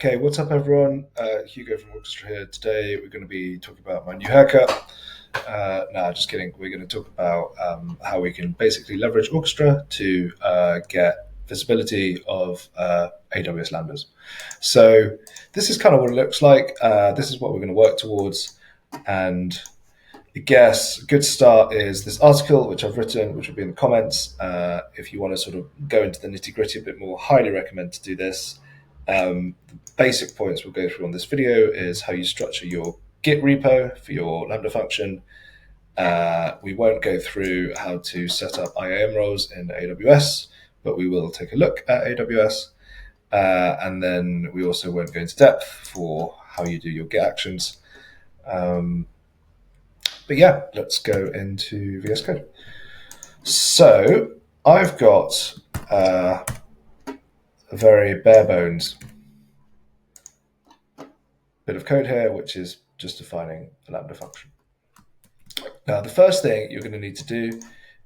Okay, what's up, everyone? Hugo from Orchestra here. Today we're going to be talking about my new haircut. No, just kidding. We're going to talk about how we can basically leverage Orchestra to get visibility of AWS Lambdas. So this is kind of what it looks like. This is what we're going to work towards. And I guess a good start is this article, which I've written, which will be in the comments. If you want to sort of go into the nitty gritty a bit more, highly recommend to do this. The basic points we'll go through on this video is how you structure your Git repo for your Lambda function. We won't go through how to set up IAM roles in AWS, but we will take a look at AWS. And then we also won't go into depth for how you do your Git actions. But yeah, let's go into VS Code. So I've got a very bare bones bit of code here, which is just defining a Lambda function. Now, the first thing you're going to need to do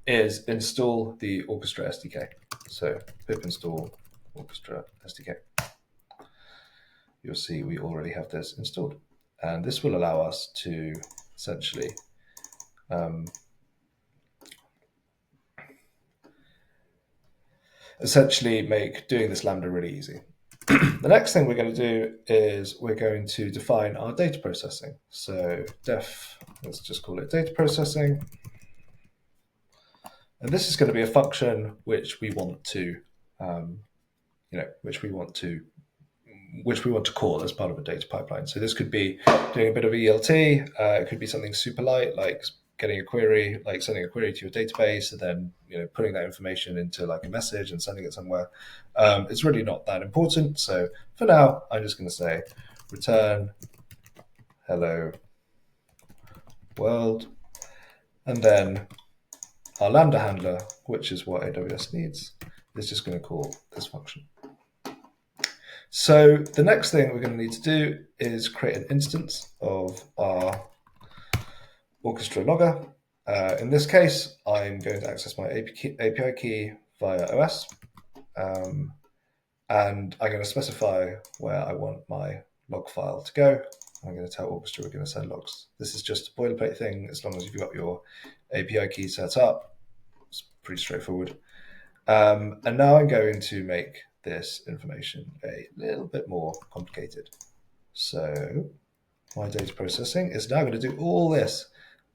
is install the orchestra-sdk. So pip install orchestra-sdk. You'll see we already have this installed. And this will allow us to essentially make doing this Lambda really easy. The next thing we're going to do is we're going to define our data processing. So let's just call it data processing. And this is going to be a function which we want to, which we want to call as part of a data pipeline. So this could be doing a bit of ELT. It could be something super light, like getting a query, like sending a query to your database, and then putting that information into like a message and sending it somewhere. It's really not that important. So for now, I'm just going to say return hello world, and then our Lambda handler, which is what AWS needs, is just going to call this function. So the next thing we're going to need to do is create an instance of our orchestra logger. In this case, I'm going to access my API key via OS, and I'm going to specify where I want my log file to go. I'm going to tell Orchestra we're going to send logs. This is just a boilerplate thing. As long as you've got your API key set up, it's pretty straightforward. And now I'm going to make this information a little bit more complicated. So my data processing is now going to do all this.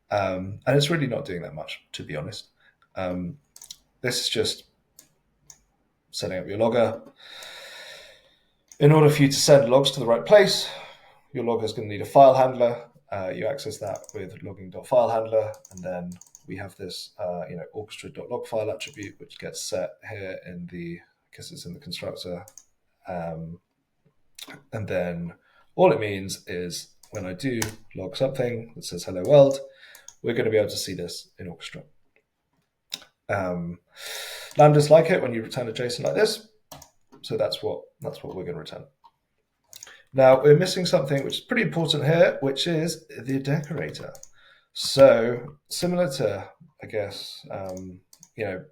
And it's really not doing that much, to be honest. This is just setting up your logger. In order for you to send logs to the right place, your logger is going to need a file handler. You access that with logging.filehandler, and then we have this orchestra.logfile attribute, which gets set here in the, I guess it's in the constructor. And then all it means is when I do log something that says hello world, we're going to be able to see this in Orchestra. Lambdas like it when you return a JSON like this. So that's what we're going to return. Now we're missing something which is pretty important here, which is the decorator. So similar to, I guess,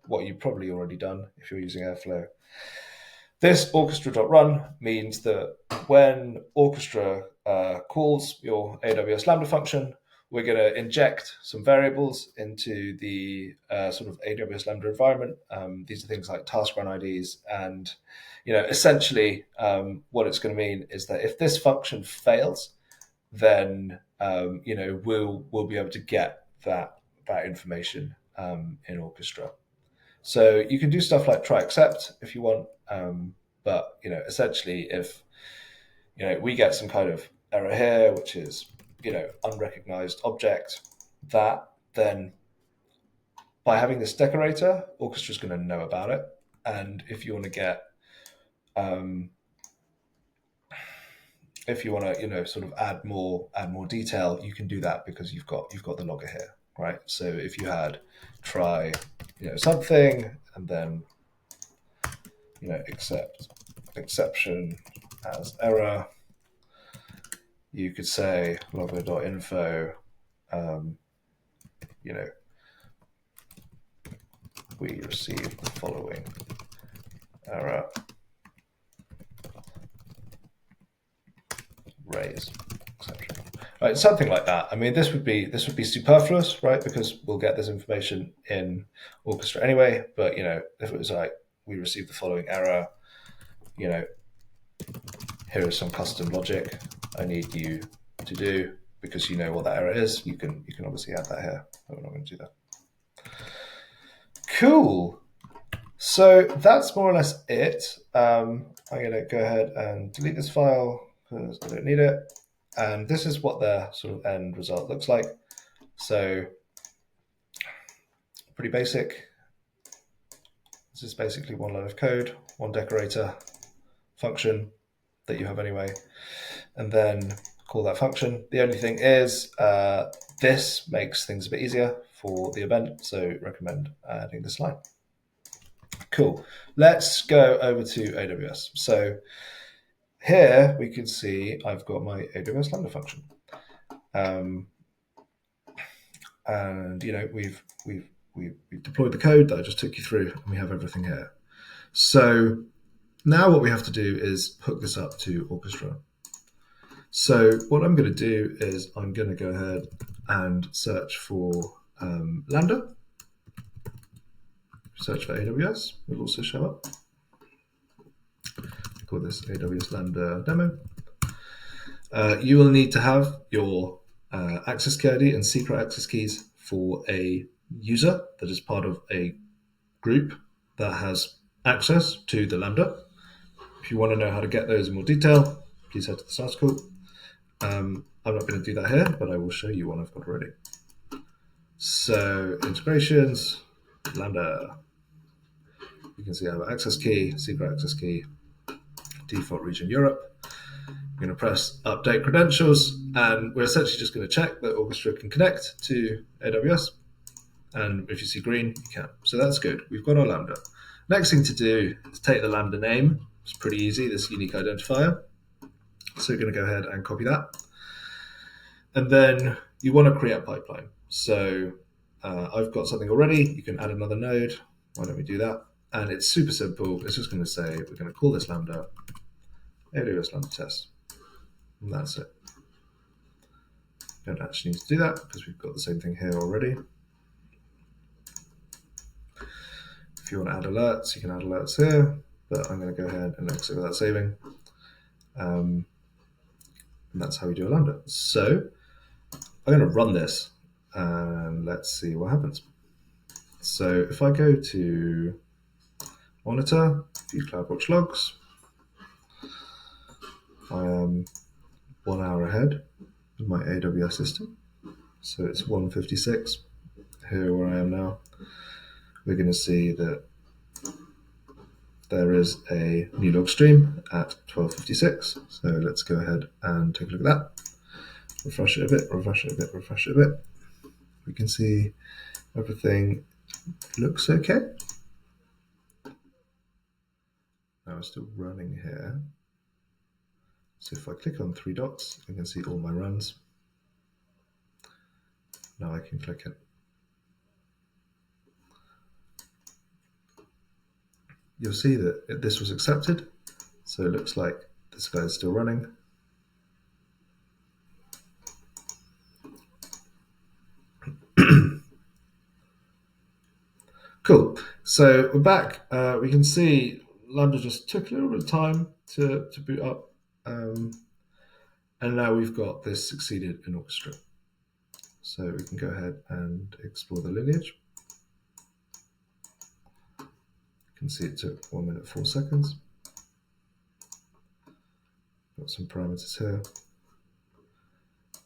what you've probably already done if you're using Airflow. This orchestra.run means that when Orchestra calls your AWS Lambda function, we're going to inject some variables into the sort of AWS Lambda environment. These are things like task run IDs. And, essentially what it's going to mean is that if this function fails, then, we'll be able to get that information in Orchestra. So you can do stuff like try except if you want. But, essentially if, we get some kind of error here, which is, unrecognized object, then by having this decorator, Orchestra is going to know about it. And if you want to get, if you want to, sort of add more detail, you can do that because you've got the logger here, right? So if you had try, something, and then, exception as error, you could say logger.info, we received the following error. raise, etc. Right, something like that. I mean, this would be superfluous, right? Because we'll get this information in Orchestra anyway. But if it was like we received the following error, here is some custom logic I need you to do because you know what that error is. You can obviously add that here. But we're not going to do that. Cool. So that's more or less it. I'm going to go ahead and delete this file because I don't need it. And this is what the sort of end result looks like. So pretty basic. This is basically one line of code, one decorator function that you have anyway, and then call that function. The only thing is this makes things a bit easier for the event, so recommend adding this line. Cool. Let's go over to AWS. So here we can see I've got my AWS Lambda function. And we've deployed the code that I just took you through, and we have everything here. So now what we have to do is hook this up to Orchestra. So what I'm going to do is I'm going to go ahead and search for Lambda. Search for AWS, will also show up. Call this AWS Lambda demo. You will need to have your access key ID and secret access keys for a user that is part of a group that has access to the Lambda. If you want to know how to get those in more detail, please head to this article. I'm not going to do that here, but I will show you one I've got already. So integrations, Lambda. You can see I have an access key, secret access key, default region Europe. I'm going to press update credentials, and we're essentially just going to check that Orchestra can connect to AWS. And if you see green, you can. So that's good. We've got our Lambda. Next thing to do is take the Lambda name. It's pretty easy, this unique identifier. So we're going to go ahead and copy that. And then you want to create a pipeline. So I've got something already. You can add another node. Why don't we do that? And it's super simple. It's just going to say, we're going to call this Lambda AWS Lambda test. And that's it. Don't actually need to do that because we've got the same thing here already. If you want to add alerts, you can add alerts here, but I'm going to go ahead and exit without saving. And that's how we do a Lambda. So I'm going to run this and let's see what happens. So if I go to monitor, view CloudWatch logs, I am 1 hour ahead of my AWS system. So it's 1:56 here where I am now. We're going to see that there is a new log stream at 12:56. So let's go ahead and take a look at that. Refresh it a bit, refresh it a bit, refresh it a bit. We can see everything looks okay. Now it's still running here. So if I click on 3 dots, I can see all my runs. Now I can click it. You'll see that this was accepted. So it looks like this guy is still running. Cool. So we're back. We can see Lambda just took a little bit of time to boot up. And now we've got this succeeded in Orchestra. So we can go ahead and explore the lineage. You can see it took 1 minute 4 seconds. Got some parameters here.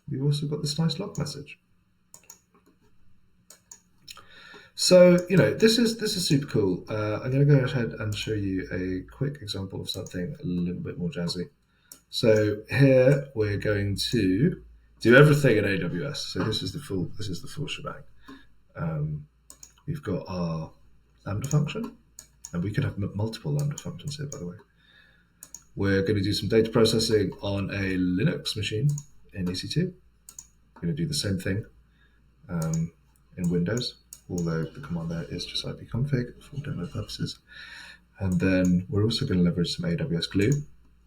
We've also got this nice log message. So, this is super cool. I'm going to go ahead and show you a quick example of something a little bit more jazzy. So here we're going to do everything in AWS. So this is the full shebang. We've got our Lambda function, and we could have multiple Lambda functions here, by the way. We're going to do some data processing on a Linux machine in EC2. We're going to do the same thing in Windows, although the command there is just ipconfig for demo purposes. And then we're also going to leverage some AWS Glue.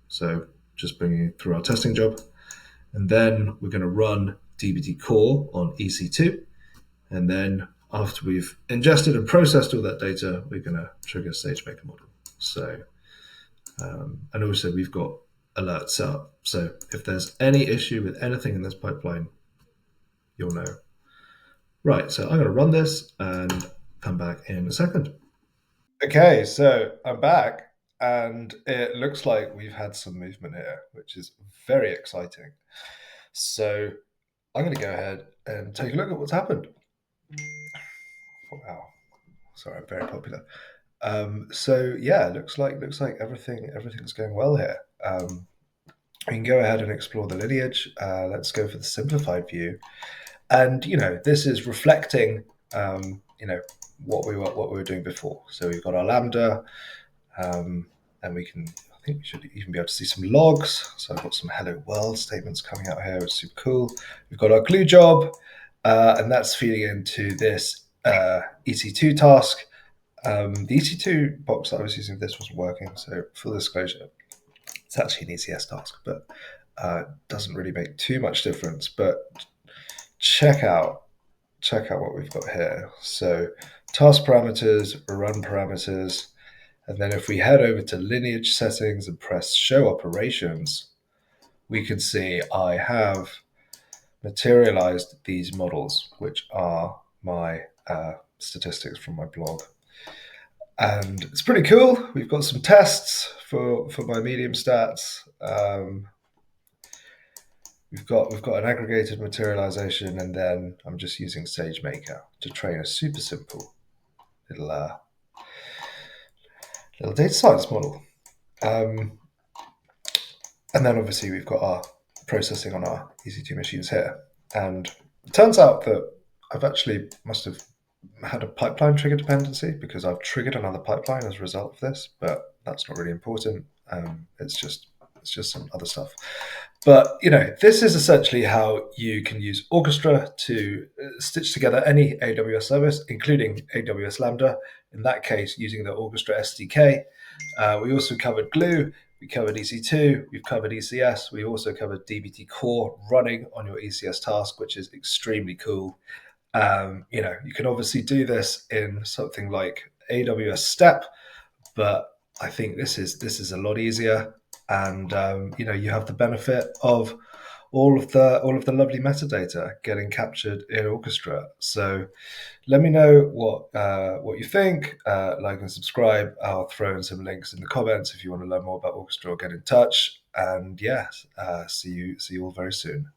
So just bringing it through our testing job. And then we're going to run dbt core on EC2. And then after we've ingested and processed all that data, we're going to trigger SageMaker model. So, and also we've got alerts set up. So if there's any issue with anything in this pipeline, you'll know. Right, so I'm going to run this and come back in a second. Okay, so I'm back, and it looks like we've had some movement here, which is very exciting. So I'm going to go ahead and take a look at what's happened. Wow, sorry, I'm very popular. So yeah, looks like everything's going well here. We can go ahead and explore the lineage. Let's go for the simplified view, and this is reflecting what we were doing before. So we've got our Lambda, and we can. I think we should even be able to see some logs. So I've got some hello world statements coming out here, which is super cool. We've got our glue job, and that's feeding into this EC2 task. The EC2 box that I was using for this wasn't working, so full disclosure, it's actually an ECS task, but doesn't really make too much difference. But check out what we've got here. So task parameters, run parameters, and then if we head over to lineage settings and press show operations, we can see I have materialized these models, which are my statistics from my blog. And it's pretty cool. We've got some tests for my medium stats. We've got an aggregated materialization, and then I'm just using SageMaker to train a super simple little data science model. And then obviously we've got our processing on our EC2 machines here. And it turns out that I've actually must have had a pipeline trigger dependency, because I've triggered another pipeline as a result of this, but that's not really important. It's just some other stuff. But this is essentially how you can use Orchestra to stitch together any AWS service, including AWS Lambda. In that case, using the orchestra-sdk. We also covered Glue. We covered EC2. We've covered ECS. We also covered dbt core running on your ECS task, which is extremely cool. You can obviously do this in something like AWS Step, but I think this is a lot easier, and you have the benefit of all of the lovely metadata getting captured in Orchestra. So let me know what you think. Like and subscribe. I'll throw in some links in the comments if you want to learn more about Orchestra or get in touch. And yes, see you all very soon.